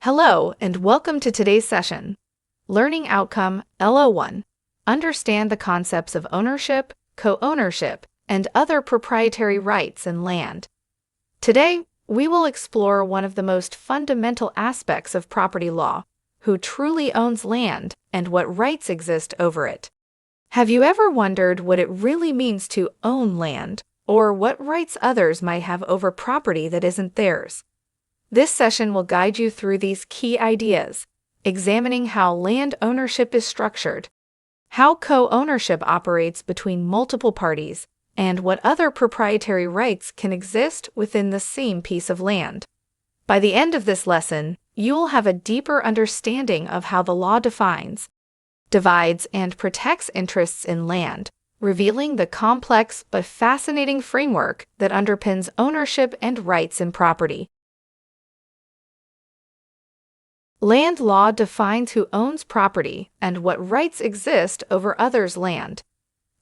Hello, and welcome to today's session. Learning Outcome LO1. Understand the concepts of ownership, co-ownership, and other proprietary rights in land. Today, we will explore one of the most fundamental aspects of property law: who truly owns land and what rights exist over it. Have you ever wondered what it really means to own land, or what rights others might have over property that isn't theirs? This session will guide you through these key ideas, examining how land ownership is structured, how co-ownership operates between multiple parties, and what other proprietary rights can exist within the same piece of land. By the end of this lesson, you will have a deeper understanding of how the law defines, divides, and protects interests in land, revealing the complex but fascinating framework that underpins ownership and rights in property. Land law defines who owns property and what rights exist over others' land.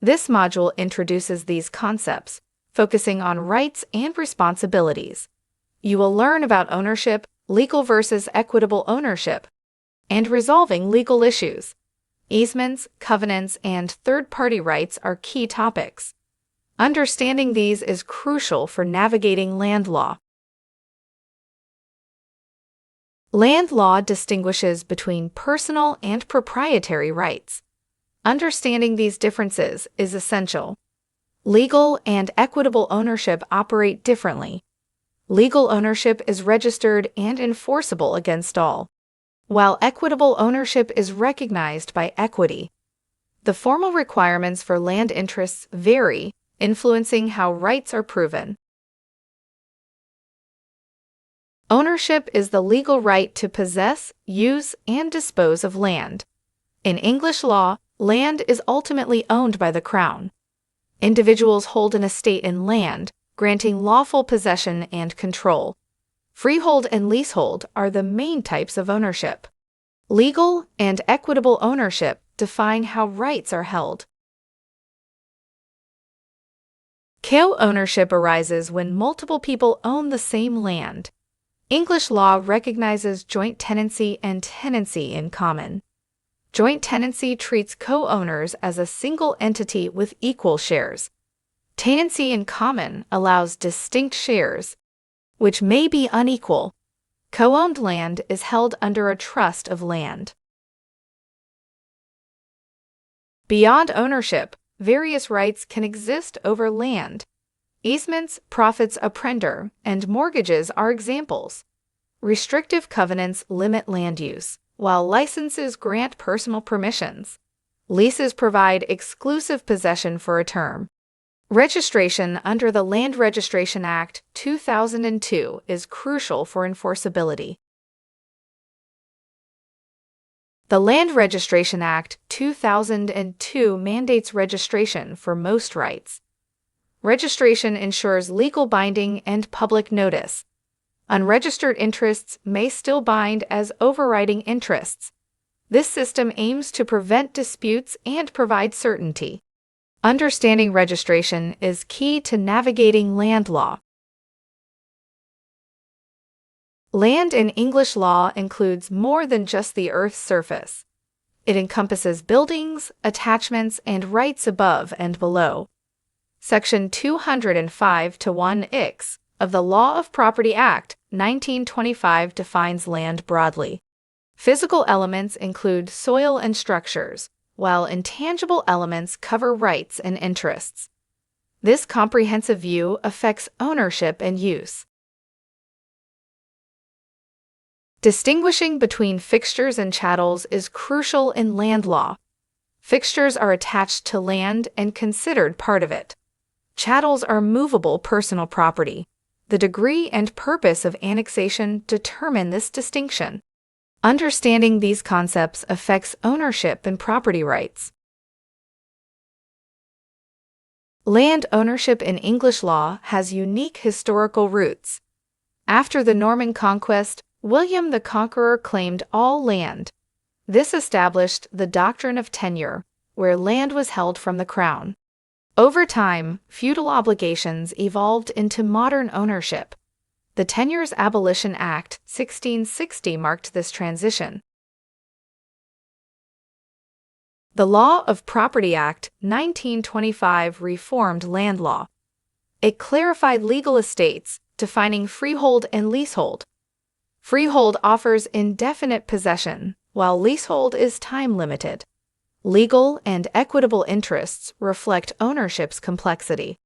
This module introduces these concepts, focusing on rights and responsibilities. You will learn about ownership, legal versus equitable ownership, and resolving legal issues. Easements, covenants, and third-party rights are key topics. Understanding these is crucial for navigating land law. Land law distinguishes between personal and proprietary rights. Understanding these differences is essential. Legal and equitable ownership operate differently. Legal ownership is registered and enforceable against all, while equitable ownership is recognized by equity. The formal requirements for land interests vary, influencing how rights are proven. Ownership is the legal right to possess, use, and dispose of land. In English law, land is ultimately owned by the Crown. Individuals hold an estate in land, granting lawful possession and control. Freehold and leasehold are the main types of ownership. Legal and equitable ownership define how rights are held. Co-ownership arises when multiple people own the same land. English law recognizes joint tenancy and tenancy in common. Joint tenancy treats co-owners as a single entity with equal shares. Tenancy in common allows distinct shares, which may be unequal. Co-owned land is held under a trust of land. Beyond ownership, various rights can exist over land. Easements, profits apprender, and mortgages are examples. Restrictive covenants limit land use, while licenses grant personal permissions. Leases provide exclusive possession for a term. Registration under the Land Registration Act 2002 is crucial for enforceability. The Land Registration Act 2002 mandates registration for most rights. Registration ensures legal binding and public notice. Unregistered interests may still bind as overriding interests. This system aims to prevent disputes and provide certainty. Understanding registration is key to navigating land law. Land in English law includes more than just the earth's surface. It encompasses buildings, attachments, and rights above and below. Section 205(1)(ix) of the Law of Property Act 1925 defines land broadly. Physical elements include soil and structures, while intangible elements cover rights and interests. This comprehensive view affects ownership and use. Distinguishing between fixtures and chattels is crucial in land law. Fixtures are attached to land and considered part of it. Chattels are movable personal property. The degree and purpose of annexation determine this distinction. Understanding these concepts affects ownership and property rights. Land ownership in English law has unique historical roots. After the Norman conquest, William the Conqueror claimed all land. This established the doctrine of tenure, where land was held from the crown. Over time, feudal obligations evolved into modern ownership. The Tenures Abolition Act, 1660 marked this transition. The Law of Property Act, 1925 reformed land law. It clarified legal estates, defining freehold and leasehold. Freehold offers indefinite possession, while leasehold is time-limited. Legal and equitable interests reflect ownership's complexity.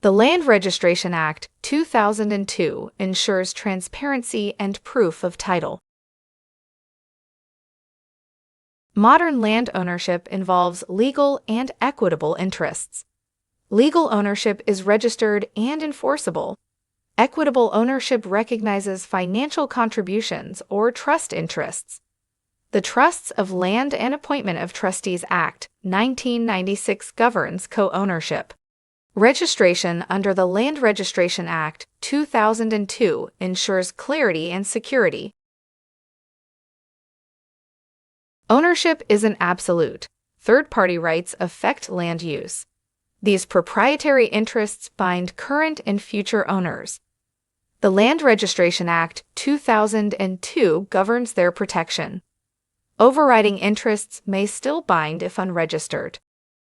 The Land Registration Act, 2002 ensures transparency and proof of title. Modern land ownership involves legal and equitable interests. Legal ownership is registered and enforceable. Equitable ownership recognizes financial contributions or trust interests. The Trusts of Land and Appointment of Trustees Act, 1996 governs co-ownership. Registration under the Land Registration Act, 2002 ensures clarity and security. Ownership isn't absolute. Third-party rights affect land use. These proprietary interests bind current and future owners. The Land Registration Act, 2002 governs their protection. Overriding interests may still bind if unregistered.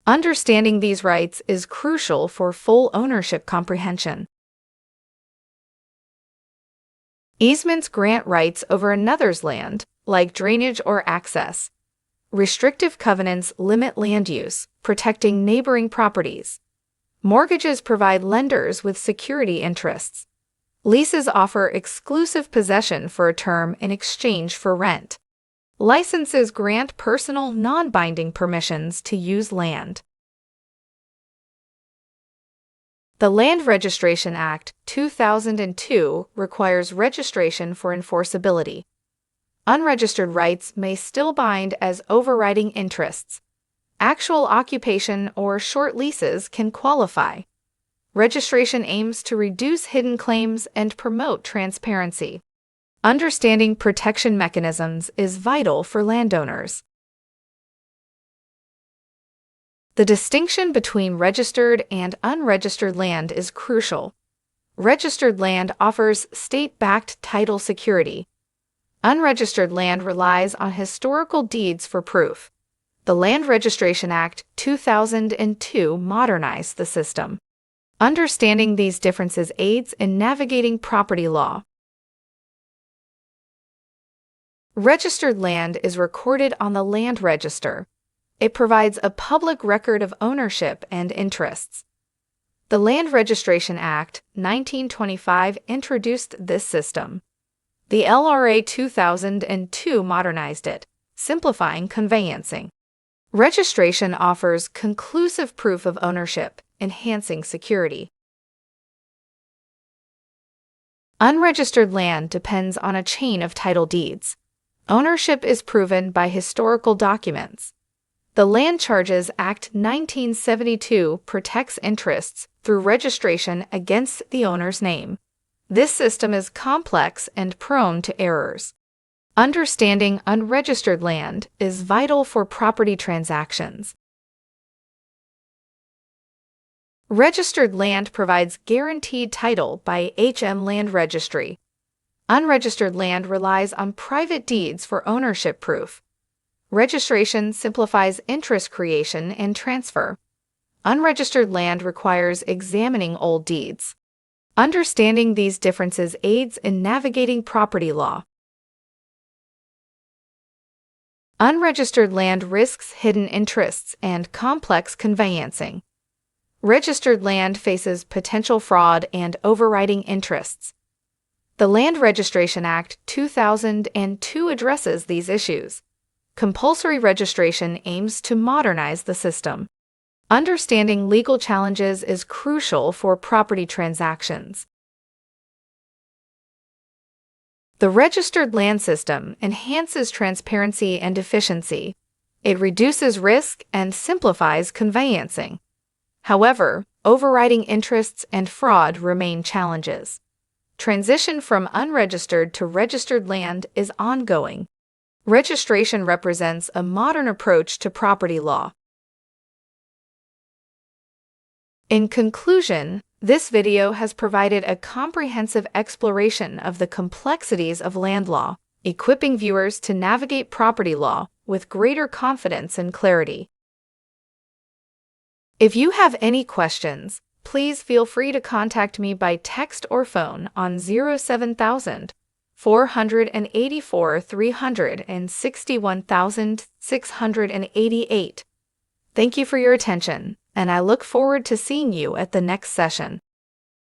Understanding these rights is crucial for full ownership comprehension. Easements grant rights over another's land, like drainage or access. Restrictive covenants limit land use, protecting neighboring properties. Mortgages provide lenders with security interests. Leases offer exclusive possession for a term in exchange for rent. Licenses grant personal, non-binding permissions to use land. The Land Registration Act, 2002 requires registration for enforceability. Unregistered rights may still bind as overriding interests. Actual occupation or short leases can qualify. Registration aims to reduce hidden claims and promote transparency. Understanding protection mechanisms is vital for landowners. The distinction between registered and unregistered land is crucial. Registered land offers state-backed title security. Unregistered land relies on historical deeds for proof. The Land Registration Act, 2002 modernized the system. Understanding these differences aids in navigating property law. Registered land is recorded on the land register. It provides a public record of ownership and interests. The Land Registration Act, 1925 introduced this system. The LRA 2002 modernized it, simplifying conveyancing. Registration offers conclusive proof of ownership, enhancing security. Unregistered land depends on a chain of title deeds. Ownership is proven by historical documents. The Land Charges Act 1972 protects interests through registration against the owner's name. This system is complex and prone to errors. Understanding unregistered land is vital for property transactions. Registered land provides guaranteed title by HM Land Registry. Unregistered land relies on private deeds for ownership proof. Registration simplifies interest creation and transfer. Unregistered land requires examining old deeds. Understanding these differences aids in navigating property law. Unregistered land risks hidden interests and complex conveyancing. Registered land faces potential fraud and overriding interests. The Land Registration Act, 2002 addresses these issues. Compulsory registration aims to modernize the system. Understanding legal challenges is crucial for property transactions. The registered land system enhances transparency and efficiency. It reduces risk and simplifies conveyancing. However, overriding interests and fraud remain challenges. Transition from unregistered to registered land is ongoing. Registration represents a modern approach to property law. In conclusion, this video has provided a comprehensive exploration of the complexities of land law, equipping viewers to navigate property law with greater confidence and clarity. If you have any questions, please feel free to contact me by text or phone on 07000 484 361,688. Thank you for your attention, and I look forward to seeing you at the next session.